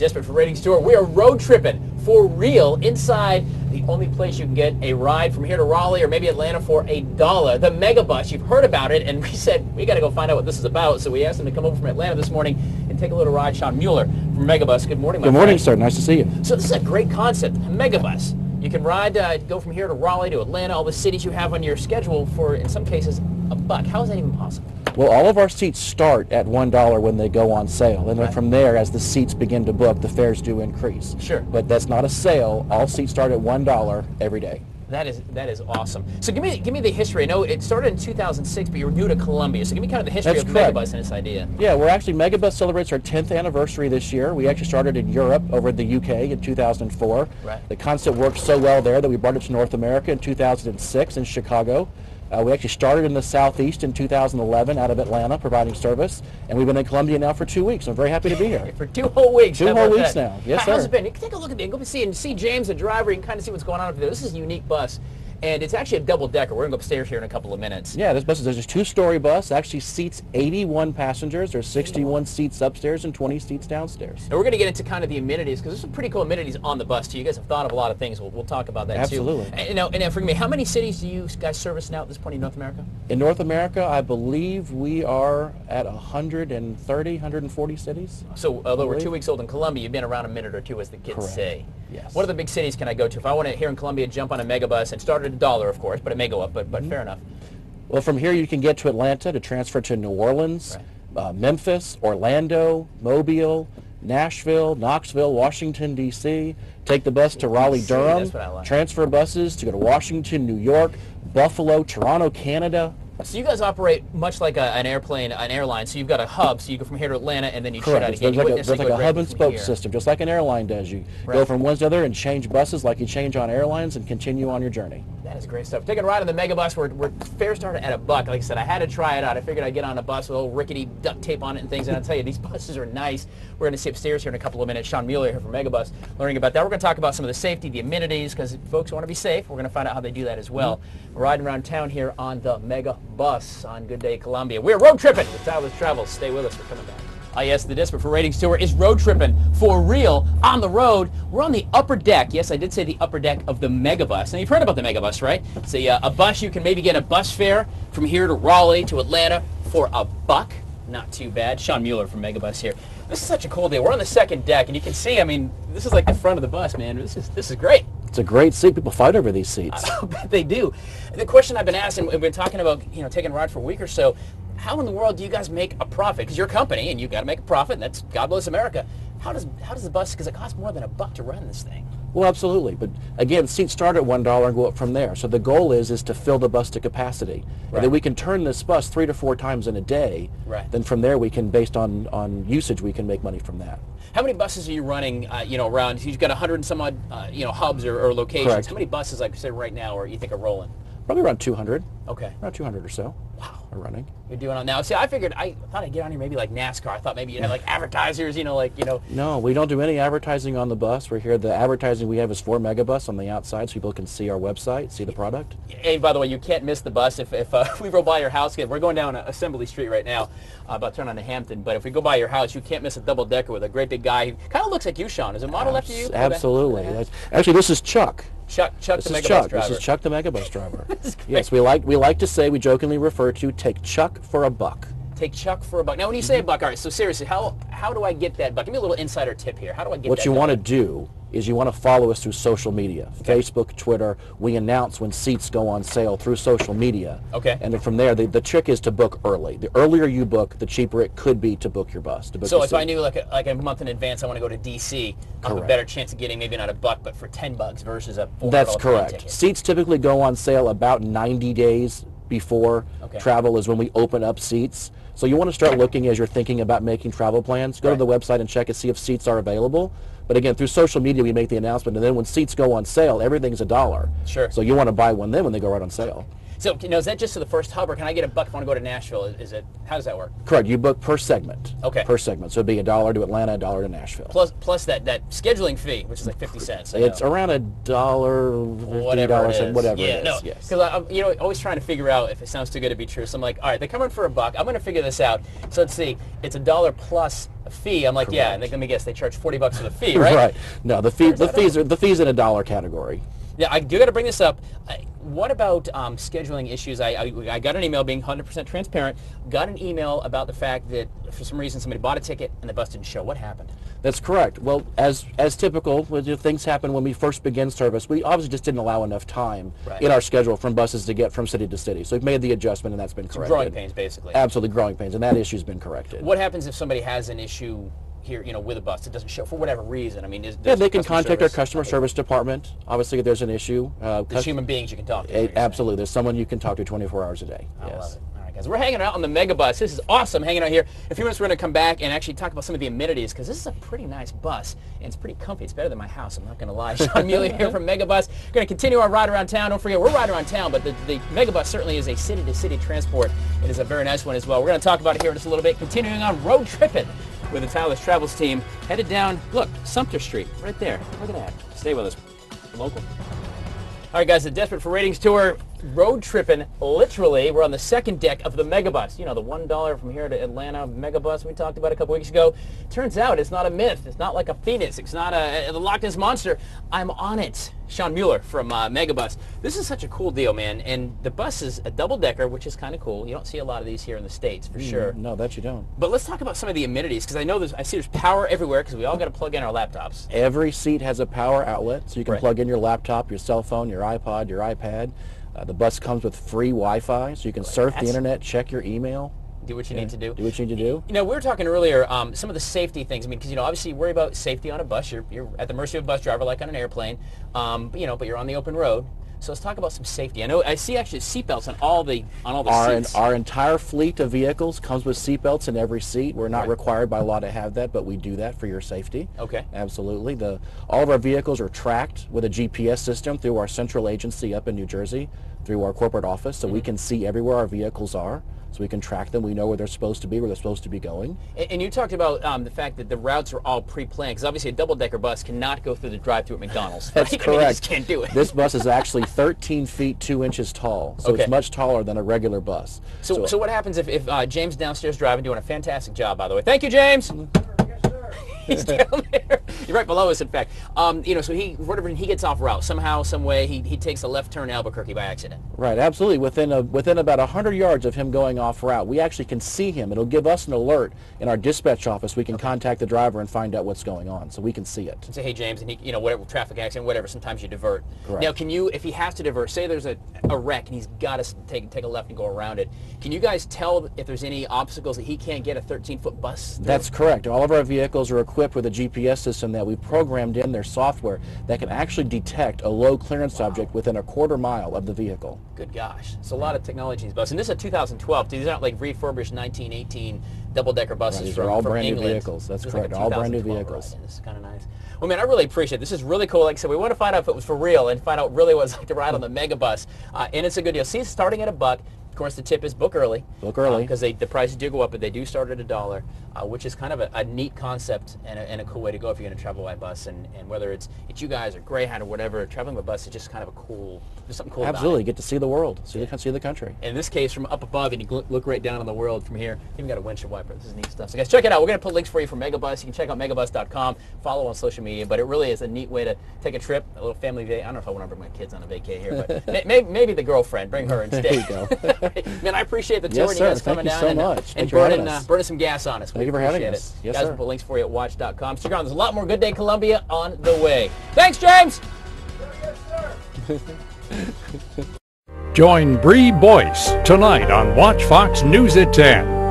Desperate for Ratings Tour. We are road tripping for real inside the only place you can get a ride from here to Raleigh or maybe Atlanta for $1. The Megabus. You've heard about it, and we said we got to go find out what this is about. So we asked him to come over from Atlanta this morning and take a little ride. Sean Mueller from Megabus. Good morning, my friend. Good morning, sir. Nice to see you. So this is a great concept, Megabus. You can ride, go from here to Raleigh to Atlanta, all the cities you have on your schedule for, in some cases, $1. How is that even possible? Well, all of our seats start at $1 when they go on sale, and then from there, as the seats begin to book, the fares do increase. Sure. But that's not a sale. All seats start at $1 every day. That is awesome. So give me the history. I know it started in 2006, but you were new to Columbia. So give me kind of the history of Megabus and this idea. Yeah, Megabus celebrates our 10th anniversary this year. We actually started in Europe, over in the UK in 2004. Right. The concept worked so well there that we brought it to North America in 2006 in Chicago. We actually started in the Southeast in 2011 out of Atlanta, providing service, and we've been in Columbia now for 2 weeks. I'm very happy to be here. For 2 whole weeks. 2 whole weeks now. Yes, sir. How's it been? You can take a look at it. Go see James, the driver. You can kind of see what's going on up there. This is a unique bus, and it's actually a double-decker. We're going to go upstairs here in a couple of minutes. Yeah, this bus is a 2-story bus. It actually seats 81 passengers. There's 61 seats upstairs and 20 seats downstairs. And we're going to get into kind of the amenities, because there's some pretty cool amenities on the bus, too. You guys have thought of a lot of things. We'll talk about that, Absolutely. too. Absolutely. And forgive me, how many cities do you guys service now at this point in North America? In North America, I believe we are at 130, 140 cities. So, although we're 2 weeks old in Columbia, you've been around a minute or two, as the kids say. Yes. What are the big cities can I go to? If I want to, here in Columbia, jump on a Megabus and start at $1, of course, but it may go up, but fair enough. Well, from here you can get to Atlanta to transfer to New Orleans, Memphis, Orlando, Mobile, Nashville, Knoxville, Washington, D.C. Take the bus to Raleigh, Durham. That's what I like. Transfer buses to go to Washington, New York, Buffalo, Toronto, Canada. So you guys operate much like an airline. So you've got a hub, so you go from here to Atlanta, and then you shut out again. There's like a hub and spoke system, just like an airline does. You go from one to the other and change buses like you change on airlines and continue on your journey. That is great stuff. Taking a ride on the Megabus, where fares started at $1. Like I said, I had to try it out. I figured I'd get on a bus with old rickety duct tape on it and things, and I'll tell you, these buses are nice. We're going to see upstairs here in a couple of minutes. Sean Mueller here from Megabus, learning about that. We're going to talk about some of the safety, the amenities, because folks want to be safe. We're going to find out how they do that as well. We're riding around town here on the Megabus on Good Day Columbia. We're road tripping with Tyler's Travels. Stay with us. We're coming back. Yes, the Desperate for Ratings Tour is road tripping for real on the road. We're on the upper deck. Yes, I did say the upper deck of the Megabus. Now, you've heard about the Megabus, right? It's a bus. You can maybe get a bus fare from here to Raleigh to Atlanta for $1. Not too bad. Sean Mueller from Megabus here. This is such a cool day. We're on the second deck, and you can see, I mean, this is like the front of the bus, man. This is great. It's a great seat. People fight over these seats. I bet they do. The question I've been asked, and we've been talking about, taking a ride for a week or so, how in the world do you guys make a profit? Because you're a company, and you've got to make a profit, and that's God bless America. How does the bus, because it costs more than $1 to run this thing. Well, absolutely. But again, seats start at $1 and go up from there. So the goal is to fill the bus to capacity. And then we can turn this bus 3 to 4 times in a day. Then from there we can, based on usage, we can make money from that. How many buses are you running, around? You've got 100 and some odd, hubs or locations. Correct. How many buses, like I said, right now, or you think are rolling? Probably around 200. Okay. Around 200 or so. Wow. Are running. You're doing it now. See, I thought I'd get on here maybe like NASCAR. I thought maybe you'd have like advertisers, No, we don't do any advertising on the bus. We're here. The advertising we have is for Megabus on the outside, so people can see our website, see the product. And by the way, you can't miss the bus. If we roll by your house, we're going down Assembly Street right now, about to turn on to Hampton. But if we go by your house, you can't miss a double-decker with a great big guy. Kind of looks like you, Sean. Is it modeled after you? Absolutely. Actually, this is Chuck. Chuck the Megabus driver. This is Chuck the Megabus driver. Yes, we like to say, we jokingly refer to, take Chuck for $1. Take Chuck for $1. Now, when you say $1, all right, so seriously, how do I get that buck? Give me a little insider tip here. How do I get that? What you want to do is you want to follow us through social media, Facebook, Twitter. We announce when seats go on sale through social media. Okay. And then from there, the trick is to book early. The earlier you book, the cheaper it could be to book your bus. So if I knew like a month in advance I want to go to D.C., I have a better chance of getting maybe not $1, but for $10 versus a $4 That's correct. ticket. Seats typically go on sale about 90 days before travel is when we open up seats. So you want to start looking as you're thinking about making travel plans. Go to the website and check and see if seats are available. But again, through social media, we make the announcement, and then when seats go on sale, everything's $1. Sure. So you want to buy one then when they go right on sale. So, is that just to the first hub, or can I get $1 if I want to go to Nashville? How does that work? Correct. You book per segment. Okay. Per segment. So it'd be $1 to Atlanta, $1 to Nashville. Plus that scheduling fee, which is like 50 cents. It's around $1, whatever it is. Whatever yeah, it is. No, yes. because I'm always trying to figure out if it sounds too good to be true. So I'm like, all right, they're coming for $1. I'm going to figure this out. So let's see. It's $1 plus fee. I'm like, yeah, and let me guess, they charge $40 for the fee, right? Right. No, the fees in a dollar category. Yeah, I do got to bring this up. What about scheduling issues? I got an email, being 100% transparent, got an email about the fact that for some reason somebody bought a ticket and the bus didn't show. What happened? That's correct. Well, as typical, things happen when we first begin service. We obviously just didn't allow enough time in our schedule from buses to get from city to city. So we've made the adjustment, and that's been corrected. Growing pains, basically. Absolutely growing pains, and that issue's been corrected. What happens if somebody has an issue here, with a bus that doesn't show for whatever reason? I mean, they can contact our customer service department. Obviously, if there's an issue, there's human beings you can talk to. Absolutely, there's someone you can talk to 24 hours a day. I love it. All right, guys, we're hanging out on the Megabus. This is awesome, hanging out here. In a few minutes, we're going to come back and actually talk about some of the amenities, because this is a pretty nice bus and it's pretty comfy. It's better than my house. I'm not going to lie. Sean Mueller here from Megabus. We're going to continue our ride around town. Don't forget, we're riding around town, but the Megabus certainly is a city-to-city transport. It is a very nice one as well. We're going to talk about it here in just a little bit. Continuing on road tripping with the Tyler's Travels team, headed down, look, Sumter Street, right there. Look at that. Stay with us. Local. All right, guys, the Desperate for Ratings tour, road tripping, literally. We're on the second deck of the Megabus. The $1 from here to Atlanta Megabus we talked about a couple weeks ago. Turns out it's not a myth. It's not like a phoenix. It's not the Loch Ness Monster. I'm on it. Sean Mueller from Megabus. This is such a cool deal, man. And the bus is a double-decker, which is kind of cool. You don't see a lot of these here in the States, for sure. No, that you don't. But let's talk about some of the amenities, because I see there's power everywhere, because we all got to plug in our laptops. Every seat has a power outlet, so you can plug in your laptop, your cell phone, your iPod, your iPad. The bus comes with free Wi-Fi, so you can surf the internet, check your email. Do what you need to do. Do what you need to do. We were talking earlier, some of the safety things. I mean, because, obviously you worry about safety on a bus. You're at the mercy of a bus driver like on an airplane, but you're on the open road. So let's talk about some safety. I see actually seatbelts on all the seats. Our entire fleet of vehicles comes with seatbelts in every seat. We're not required by law to have that, but we do that for your safety. Okay. Absolutely. All of our vehicles are tracked with a GPS system through our central agency up in New Jersey, through our corporate office, so we can see everywhere our vehicles are. So we can track them. We know where they're supposed to be, where they're supposed to be going. And you talked about the fact that the routes are all pre-planned, because obviously a double-decker bus cannot go through the drive-thru at McDonald's. That's correct. You just can't do it. This bus is actually 13 feet 2 inches tall, so it's much taller than a regular bus. So what happens if James downstairs driving, doing a fantastic job, by the way. Thank you, James. He's down there. You're right below us, in fact. So he gets off route somehow, some way. He takes a left turn in Albuquerque by accident. Right, absolutely. Within about 100 yards of him going off route, we actually can see him. It'll give us an alert in our dispatch office. We can contact the driver and find out what's going on, so we can see it. And say, hey, James, and he, whatever, traffic accident, whatever. Sometimes you divert. Correct. Now, can you, if he has to divert, say there's a wreck and he's got to take a left and go around it, can you guys tell if there's any obstacles that he can't get a 13-foot bus through? That's correct. All of our vehicles are equipped with a GPS system that we programmed in their software that can actually detect a low clearance object within a quarter mile of the vehicle. Good gosh. It's a lot of technology in these buses. And this is a 2012. These aren't like refurbished 1918 double-decker buses. Right, these are all brand new vehicles. That's correct. All brand new vehicles. This is kind of nice. Well, man, I really appreciate it. This is really cool. Like I said, we want to find out if it was for real and find out really what it's like to ride on the Megabus. And it's a good deal. See, it's starting at $1. Of course, the tip is book early. Book early. Because the prices do go up, but they do start at $1, which is kind of a neat concept and a cool way to go if you're going to travel by bus. And whether it's you guys or Greyhound or whatever, traveling by bus is just kind of there's something cool Absolutely. about it. You get to see the world, see the country. In this case, from up above, and you look right down on the world from here. Even got a windshield wiper. This is neat stuff. So guys, check it out. We're going to put links for you for Megabus. You can check out megabus.com. Follow on social media. But it really is a neat way to take a trip, a little family vacay. I don't know if I want to bring my kids on a vacay here, but maybe the girlfriend. Bring her instead. There you go. Man, I appreciate the tour and you guys coming down and burning some gas on us. Thank you for having us. Yes, guys, sir. we'll put links for you at WACH.com. Stick around. There's a lot more Good Day Columbia on the way. Thanks, James. Yes, sir. Join Bree Boyce tonight on Watch Fox News at 10.